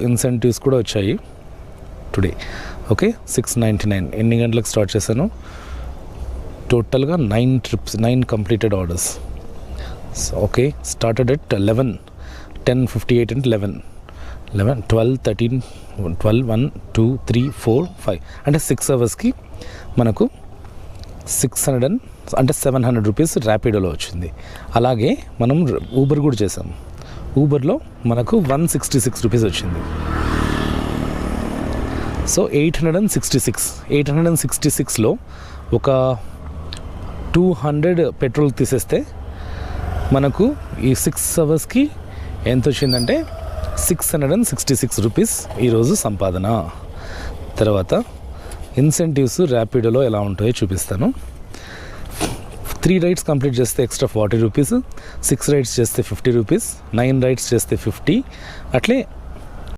Incentives కూడా వచ్చాయి today. Okay, 699. ఎన్ని గంటలకు స్టార్ట్ చేశాను? టోటల్గా 9 trips, 9 completed orders. Okay, started at 11, 10:58 అంటే 11, 12, 13, 12, 1, 2, 3, 4, 5 అంటే 6 అవర్స్కి మనకు 600 అంటే 700 రూపీస్ ర్యాపిడోలో వచ్చింది. అలాగే మనం ఊబర్ కూడా చేసాం. ఊబర్లో మనకు 166 రూపీస్ వచ్చింది. సో 866లో ఒక 200 పెట్రోల్ తీసేస్తే మనకు ఈ 6 అవర్స్కి ఎంత వచ్చిందంటే 666 రూపీస్ ఈరోజు సంపాదన. తర్వాత ఇన్సెంటివ్స్ ర్యాపిడోలో ఎలా ఉంటాయో చూపిస్తాను. 3 రైడ్స్ కంప్లీట్ చేస్తే ఎక్స్ట్రా 40 రూపీస్, 6 రైడ్స్ చేస్తే 50 రూపీస్, 9 రైడ్స్ చేస్తే 50, అట్లే